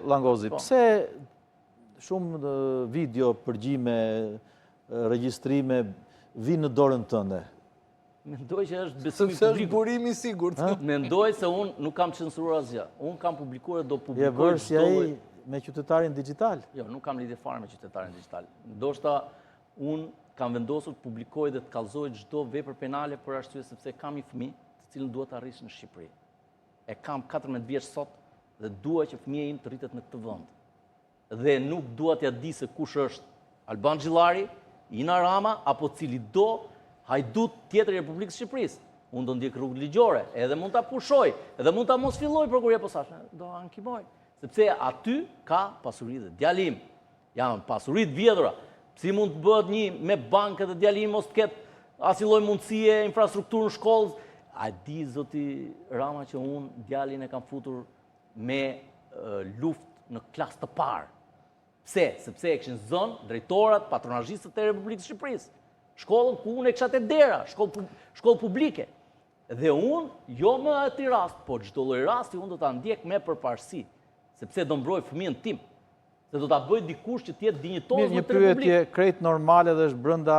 Langozi, pse shumë video, përgjime, regjistrime vinë në dorën tënde? Mendoj që është besimi Sepse është publiku. burimi i sigurt. Mendoj se unë nuk kam censuruar asgjë. Unë kam publikuar dhe do Je publikoj bërë si çdo ai lloj. me qytetarin digital? Jo, nuk kam lidhje fare me qytetarin digital. Ndoshta unë kam vendosur të publikoj dhe të kallëzoj çdo vepër penale për arsye sepse kam një fëmijë të cilën dua ta arrish në Shqipëri. E kam 14 vjeç sot dhe dua që fëmia im të rritet në këtë vend. Dhe nuk dua t'ja di se kush është Alban Xhillari, Ina Rama apo cili do hajdut tjetër i Republikës së Shqipërisë. Unë do ndjek rrugë ligjore, edhe mund ta pushoj, edhe mund ta mos filloj prokuria posaçme, do ankimoj. Sepse aty ka pasuri dhe djalim. Janë pasuri të vjedhura. Si mund të bëhet një me bankë dhe djalim mos të ketë asnjë lloj mundësie, infrastrukturë në shkollë. A di zoti Rama që unë djalin e kam futur me luftë në klasë të parë. Pse? Sepse e kishin zënë drejtorat, patronazhistët e Republikës së Shqipërisë. Shkollën ku unë e kisha te dera, shkollë publike. Dhe unë, jo më ati rast, po çdo lloj rasti unë do ta ndjek me përparësi, sepse do mbroj fëmijën tim. Se do ta bëj dikush që të jetë dinjitoz Mirë, në një Republikë. pyetje krejt normale dhe është brenda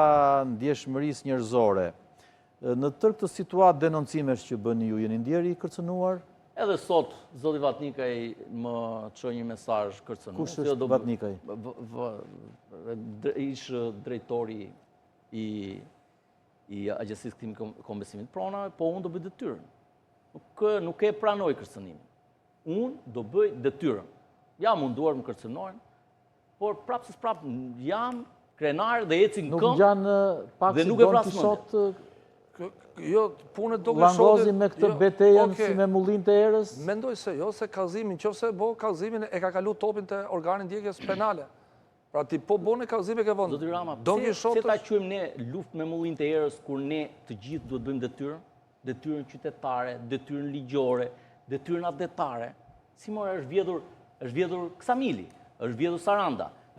ndjeshmërisë njerëzore. Në tërë këtë situatë denoncimesh që bëni ju, jeni ndjeri i kërcënuar? Edhe sot, zoti Vatnikaj më çoi një mesazh kërcënues. Kush është Vatnikaj? Ish drejtori i Agjencisë Krimit Kombesimit Prona, po unë do bëj detyrën. Nuk e pranoj kërcënimin. Unë do bëj detyrën. Jam munduar më kërcënojnë, por prapë se prapë jam krenar dhe eci në Nuk këmbë gjanë pak dhe si nuk e Don vras Kishot Jo, punët do Langozi me këtë betejën si me mullin të erës? Mendoj se jo, se kallëzimin, qofse bo kallëzimin e ka kalu topin të organin ndjekjes penale. Pra ti po bone kallëzime ke vënd. Zoti Rama, Don pse Kishot ta quajmë ne luftë me mullin të erës kur ne të gjithë duhet bëjmë detyrën? Detyrën qytetare, detyrën ligjore, detyrën atletare. Si more është vjedhur Ksamili, është vjedhur Saranda,